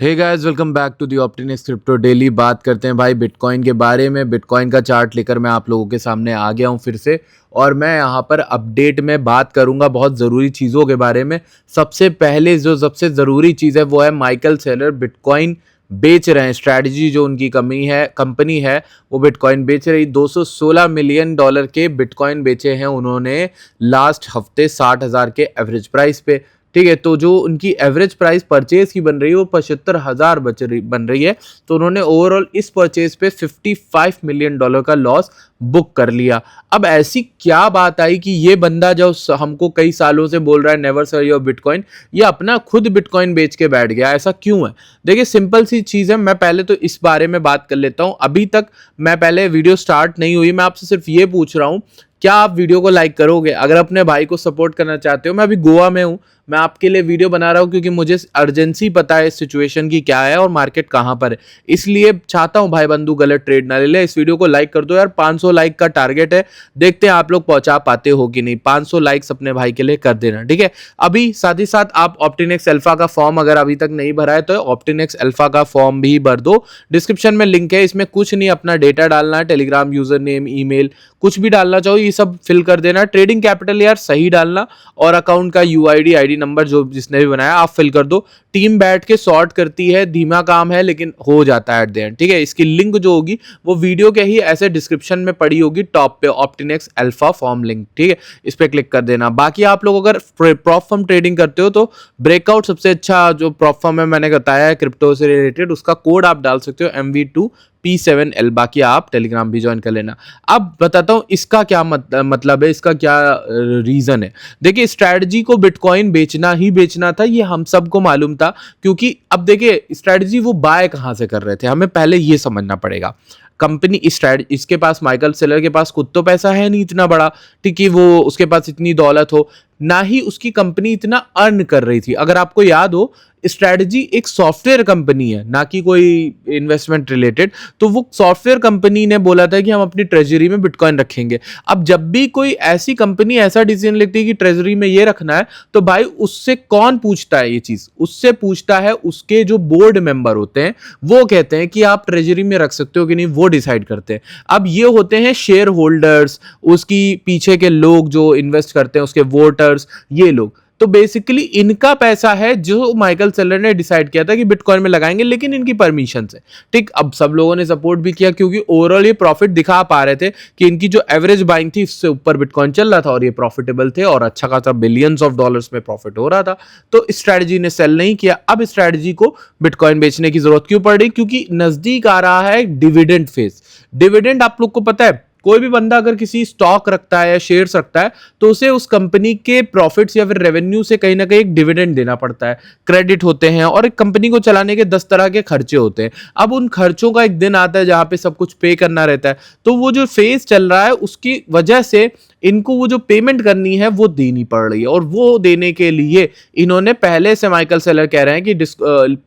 Hey guys, welcome back to the Optinex crypto daily. बात करते हैं भाई बिटकॉइन के बारे में। बिटकॉइन का चार्ट लेकर मैं आप लोगों के सामने आ गया हूं फिर से, और मैं यहां पर अपडेट में बात करूंगा बहुत ज़रूरी चीज़ों के बारे में। सबसे पहले जो सबसे ज़रूरी चीज़ है वो है माइकल सेलर बिटकॉइन बेच रहे हैं। स्ट्रैटेजी जो उनकी कंपनी है वो बिटकॉइन बेच रही। $216 मिलियन के बिटकॉइन बेचे हैं उन्होंने लास्ट हफ्ते 60,000 के एवरेज प्राइस पे। ठीक है, तो जो उनकी एवरेज प्राइस परचेज की बन रही है वो 75,000 बन रही है। तो उन्होंने ओवरऑल इस परचेज पे $55 मिलियन का लॉस बुक कर लिया। अब ऐसी क्या बात आई कि ये बंदा जो हमको कई सालों से बोल रहा है नेवर सेल योर बिटकॉइन, ये अपना खुद बिटकॉइन बेच के बैठ गया? ऐसा क्यों है? देखिए, सिंपल सी चीज़ है। मैं पहले तो इस बारे में बात कर लेता हूँ। अभी तक मैं पहले वीडियो स्टार्ट नहीं हुई, मैं आपसे सिर्फ ये पूछ रहा हूँ, क्या आप वीडियो को लाइक करोगे अगर अपने भाई को सपोर्ट करना चाहते हो? मैं अभी गोवा में हूँ, मैं आपके लिए वीडियो बना रहा हूँ क्योंकि मुझे अर्जेंसी पता है इस सिचुएशन की क्या है और मार्केट कहाँ पर है। इसलिए चाहता हूँ भाई बंधु गलत ट्रेड ना ले ले। इस वीडियो को लाइक कर दो यार, 500 लाइक का टारगेट है, देखते हैं आप लोग पहुंचा पाते हो कि नहीं। 500 लाइक्स अपने भाई के लिए कर देना, ठीक है। अभी साथ ही साथ आप ऑप्टिनेक्स अल्फा का फॉर्म अगर अभी तक नहीं भरा है तो ऑप्टिनेक्स अल्फा का फॉर्म भी भर दो। डिस्क्रिप्शन में लिंक है, इसमें कुछ नहीं, अपना डेटा डालना है, टेलीग्राम यूजर नेम, ईमेल, कुछ भी डालना चाहो ये सब फिल कर देना। ट्रेडिंग कैपिटल यार सही डालना, और अकाउंट का यूआईडी आईडी नंबर जो जिसने भी बनाया आप फिल कर दो। टीम बैठ के सॉर्ट करती है, धीमा काम है लेकिन हो जाता है एट द एंड, ठीक है। इसकी लिंक जो होगी वो वीडियो के ही ऐसे डिस्क्रिप्शन में पड़ी होगी टॉप पे, ऑप्टिनेक्स अल्फा फॉर्म लिंक, ठीक है। इस पे क्लिक कर देना। बाकी आप लोग अगर प्रॉप फर्म ट्रेडिंग करते हो तो ब्रेकआउट सबसे अच्छा जो प्रॉप फर्म है, मैंने बताया है क्रिप्टो से रिलेटेड, उसका कोड आप डाल सकते हो MV2P7L। बाकी आप टेलीग्राम भी ज्वाइन कर लेना। अब बताता हूं इसका क्या मतलब है, इसका क्या रीजन है। देखिए, स्ट्रैटेजी को बिटकॉइन बेचना ही बेचना था, ये हम सबको मालूम था। क्योंकि अब देखिए, स्ट्रैटेजी वो बाय कहां से कर रहे थे, हमें पहले ये समझना पड़ेगा। कंपनी इसके पास, माइकल सेलर के पास खुद तो पैसा है नहीं इतना बड़ा, ठीक है, वो उसके पास इतनी दौलत हो, ना ही उसकी कंपनी इतना अर्न कर रही थी। अगर आपको याद हो, स्ट्रैटेजी एक सॉफ्टवेयर कंपनी है, ना कि कोई इन्वेस्टमेंट रिलेटेड। तो वो सॉफ्टवेयर कंपनी ने बोला था कि हम अपनी ट्रेजरी में बिटकॉइन रखेंगे। अब जब भी कोई ऐसी कंपनी ऐसा डिसीजन लेती है कि ट्रेजरी में ये रखना है, तो भाई उससे कौन पूछता है ये चीज? उससे पूछता है उसके जो बोर्ड मेंबर होते हैं, वो कहते हैं कि आप ट्रेजरी में रख सकते हो कि नहीं, वो डिसाइड करते हैं। अब ये होते हैं शेयर होल्डर्स, उसकी पीछे के लोग जो इन्वेस्ट करते हैं, उसके वोटर्स, ये लोग। तो बेसिकली इनका पैसा है जो माइकल सेलर ने डिसाइड किया था कि बिटकॉइन में लगाएंगे, लेकिन इनकी परमिशन से, ठीक। अब सब लोगों ने सपोर्ट भी किया क्योंकि ओवरऑल ये प्रॉफिट दिखा पा रहे थे कि इनकी जो एवरेज बाइंग थी इससे ऊपर बिटकॉइन चल रहा था और ये प्रॉफिटेबल थे और अच्छा खासा बिलियंस ऑफ डॉलर्स में प्रॉफिट हो रहा था। तो स्ट्रैटेजी ने सेल नहीं किया। अब स्ट्रैटेजी को बिटकॉइन बेचने की जरूरत क्यों पड़ रही? क्योंकि नजदीक आ रहा है डिविडेंड फेज। डिविडेंड आप लोग को पता है, कोई भी बंदा अगर किसी स्टॉक रखता है या शेयर्स रखता है तो उसे उस कंपनी के प्रॉफिट्स या फिर रेवेन्यू से कहीं ना कहीं एक डिविडेंड देना पड़ता है, क्रेडिट होते हैं, और एक कंपनी को चलाने के 10 तरह के खर्चे होते हैं। अब उन खर्चों का एक दिन आता है जहां पे सब कुछ पे करना रहता है। तो वो जो फेज चल रहा है उसकी वजह से इनको वो जो पेमेंट करनी है वो देनी पड़ रही है, और वो देने के लिए इन्होंने पहले से, माइकल सेलर कह रहे हैं कि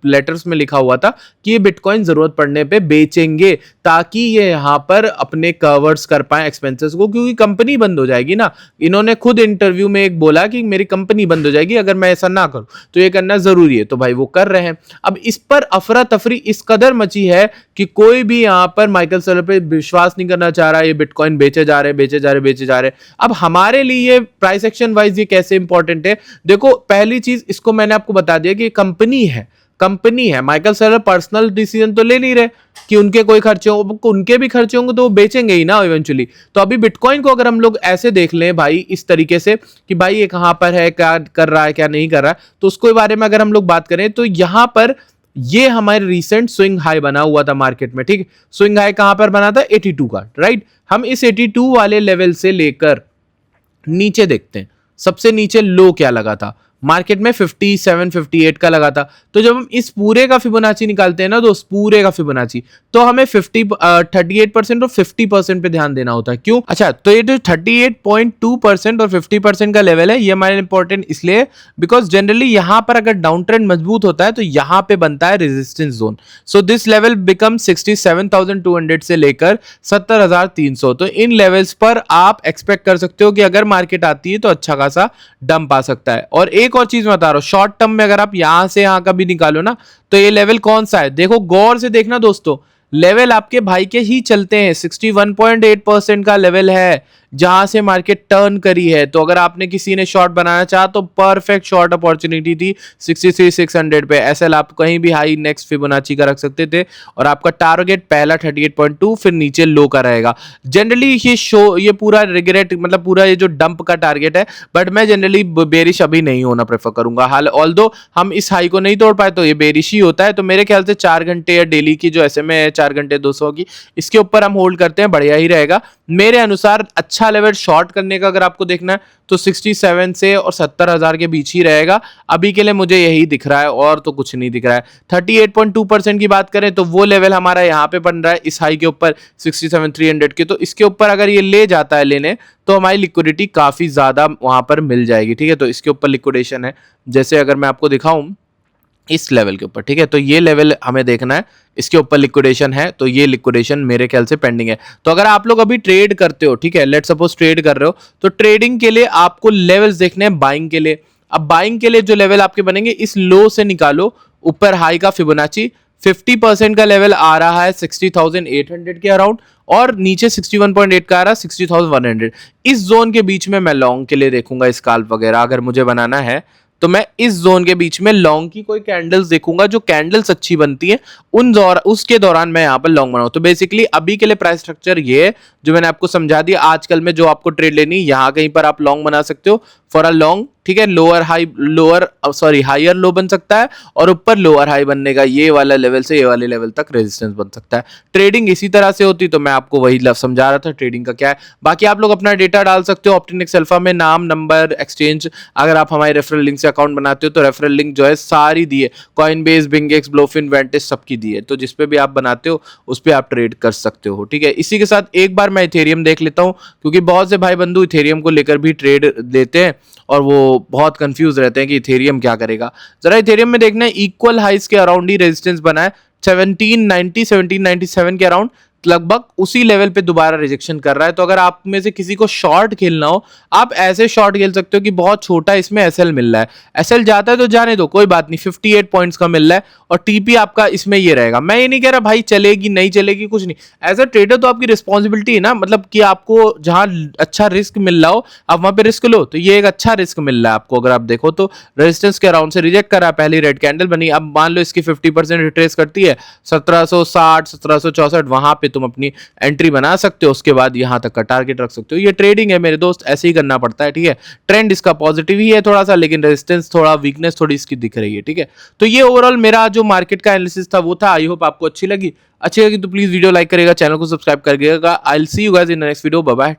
लेटर्स में लिखा हुआ था कि ये बिटकॉइन जरूरत पड़ने पे बेचेंगे, ताकि ये यहां पर अपने कवर्स कर पाए एक्सपेंसेस को, क्योंकि कंपनी बंद हो जाएगी ना। इन्होंने खुद इंटरव्यू में एक बोला कि मेरी कंपनी बंद हो जाएगी अगर मैं ऐसा ना करूं, तो ये करना जरूरी है। तो भाई वो कर रहे हैं। अब इस पर अफरा तफरी इस कदर मची है कि कोई भी यहां पर माइकल सेलर पे विश्वास नहीं करना चाह रहा। ये बिटकॉइन बेचे जा रहे, बेचे जा रहे, बेचे जा रहे। अब हमारे लिए प्राइस एक्शन वाइज ये कैसे इंपॉर्टेंट है? देखो, पहली चीज, इसको मैंने आपको बता दिया कि कंपनी है। माइकल सेलर पर्सनल डिसीजन तो ले नहीं रहे कि उनके कोई खर्चे हो, उनके भी खर्चे होंगे तो वो बेचेंगे ही ना इवेंचुअली। तो अभी बिटकॉइन को अगर हम लोग ऐसे देख लें भाई, इस तरीके से कि भाई ये कहां पर है, क्या कर रहा है, क्या नहीं कर रहा है, तो उसके बारे में अगर हम लोग बात करें तो यहां पर ये हमारे रिसेंट स्विंग हाई बना हुआ था मार्केट में, ठीक। स्विंग हाई कहां पर बना था? 82 का, राइट। हम इस 82 वाले लेवल से लेकर नीचे देखते हैं, सबसे नीचे लो क्या लगा था मार्केट में? 57, 58 का लगा था। तो जब हम इस पूरे का फिबोनाची निकालते हैं ना दोस्त, पूरे का फिबोनाची, तो हमें 38% और 50% पे ध्यान देना होता है। क्यों? अच्छा, तो ये जो 38.2% और 50% का लेवल है, ये हमारे इंपॉर्टेंट इसलिए बिकॉज जनरली यहां पर अगर डाउन ट्रेंड मजबूत होता है तो यहां पे बनता है resistance zone. So this level become 67,200 से लेकर 70,300। तो इन लेवल्स पर आप एक्सपेक्ट कर सकते हो कि अगर मार्केट आती है तो अच्छा खासा डंप आ सकता है। और एक एक और चीज मैं बता रहा हूँ, शॉर्ट टर्म में अगर आप यहां से यहां का भी निकालो ना, तो ये लेवल कौन सा है देखो, गौर से देखना दोस्तों, लेवल आपके भाई के ही चलते हैं। 61.8% का लेवल है जहां से मार्केट टर्न करी है। तो अगर आपने किसी ने शॉर्ट बनाना चाहा तो परफेक्ट शॉर्ट अपॉर्चुनिटी थी 63,600 पे। एसएल आप कहीं भी हाई नेक्स्ट फिबोनाची का रख सकते थे, और आपका टारगेट पहला 38.2 फिर नीचे लो का रहेगा। जनरली ये पूरा रिग्रेट, मतलब पूरा ये जो डंप का टारगेट है, बट मैं जनरली बेरिश अभी नहीं होना प्रेफर करूंगा। हाल ऑल्दो हम इस हाई को नहीं तोड़ पाए तो ये बेरिश ही होता है। तो मेरे ख्याल से 4 घंटे या डेली की जो एसएमए है 4 घंटे 200 की, इसके ऊपर हम होल्ड करते हैं, बढ़िया ही रहेगा मेरे अनुसार। अच्छा लेवल शॉर्ट करने का अगर आपको देखना है तो 67 से और 70,000 के बीच ही रहेगा अभी के लिए, मुझे यही दिख रहा है और तो कुछ नहीं दिख रहा है। 38.2% की बात करें तो वो लेवल हमारा यहाँ पे बन रहा है इस हाई के ऊपर 67,300 के। तो इसके ऊपर अगर ये ले जाता है लेने, तो हमारी लिक्विडिटी काफी ज्यादा वहां पर मिल जाएगी, ठीक है। तो इसके ऊपर लिक्विडेशन है, जैसे अगर मैं आपको दिखाऊं इस लेवल के ऊपर, ठीक है, तो ये लेवल हमें देखना है, इसके ऊपर लिक्विडेशन है, तो ये लिक्विडेशन मेरे ख्याल से पेंडिंग है। तो अगर आप लोग अभी ट्रेड करते हो, ठीक है, लेट सपोज ट्रेड कर रहे हो, तो ट्रेडिंग के लिए आपको लेवल्स देखने हैं बाइंग के लिए। अब बाइंग के लिए जो लेवल आपके बनेंगे, इस लो से निकालो ऊपर हाई का फिबोनाची, 50% का लेवल आ रहा है 60,800 के अराउंड, और नीचे 61.8 का आ रहा है 60,100। इस जोन के बीच में मैं लॉन्ग के लिए देखूंगा स्काल्प वगैरह अगर मुझे बनाना है, तो मैं इस जोन के बीच में लॉन्ग की कोई कैंडल्स देखूंगा, जो कैंडल्स अच्छी बनती है उसके दौरान मैं यहाँ पर लॉन्ग बनाऊं। तो बेसिकली अभी के लिए प्राइस स्ट्रक्चर ये है जो मैंने आपको समझा दिया। आजकल में जो आपको ट्रेड लेनी, यहाँ कहीं पर आप लॉन्ग बना सकते हो फॉर अ लॉन्ग, ठीक है। हायर लो बन सकता है, और ऊपर लोअर हाई बनने का ये वाला लेवल से ये वाले लेवल तक रेजिस्टेंस बन सकता है। ट्रेडिंग इसी तरह से होती, तो मैं आपको वही समझा रहा था ट्रेडिंग का क्या है। बाकी आप लोग अपना डेटा डाल सकते हो ऑप्टिनेक्स अल्फा में, नाम, नंबर, एक्सचेंज। अगर आप हमारे रेफरल लिंक से अकाउंट बनाते हो तो रेफरल लिंक जो है सारी दी है, कॉइनबेस, बिंगेक्स, ब्लोफिन, वेंटिस सबकी दी है। तो जिस पे भी आप बनाते हो उस पे आप ट्रेड कर सकते हो, ठीक है। इसी के साथ एक बार मैं इथेरियम देख लेता हूं, क्योंकि बहुत से भाई बंधु इथेरियम को लेकर भी ट्रेड लेते हैं और वो बहुत कंफ्यूज रहते हैं कि इथेरियम क्या करेगा। जरा इथेरियम में देखना है, इक्वल हाइस के अराउंड ही रेजिस्टेंस बना है, 1790 1797 के अराउंड, लगभग उसी लेवल पे दोबारा रिजेक्शन कर रहा है। तो अगर आप में से किसी को शॉर्ट खेलना हो, आप ऐसे शॉर्ट खेल सकते हो कि बहुत छोटा इसमें एसएल मिल रहा है, एसएल जाता है तो जाने दो, कोई बात नहीं, 58 पॉइंट्स का मिल रहा है, और टीपी आपका इसमें ये रहेगा। मैं ये नहीं कह रहा भाई चलेगी नहीं चलेगी, कुछ नहीं, एज अ ट्रेडर तो आपकी रिस्पॉन्सिबिलिटी है ना, मतलब कि आपको जहां अच्छा रिस्क मिल रहा हो आप वहां पे रिस्क लो। तो ये एक अच्छा रिस्क मिल रहा है आपको। अगर आप देखो तो रेजिस्टेंस के अराउंड से रिजेक्ट करा, पहली रेड कैंडल बनी, अब मान लो इसकी 50% रिट्रेस करती है 1760 1764, वहां पे तुम अपनी एंट्री बना सकते हो, उसके बाद यहां तक का टारगेट रख सकते हो। ये ट्रेडिंग है मेरे दोस्त, ऐसे ही करना पड़ता है, ठीक है। ट्रेंड इसका पॉजिटिव ही है थोड़ा सा, लेकिन रेजिस्टेंस थोड़ा, वीकनेस थोड़ी इसकी दिख रही है, ठीक है। तो ये ओवरऑल मेरा जो मार्केट का एनालिसिस था वो था। आई होप आपको अच्छी लगी तो प्लीज वीडियो लाइक करेगा, चैनल को सब्सक्राइब करिएगा। I will see you guys in the next video, bye bye.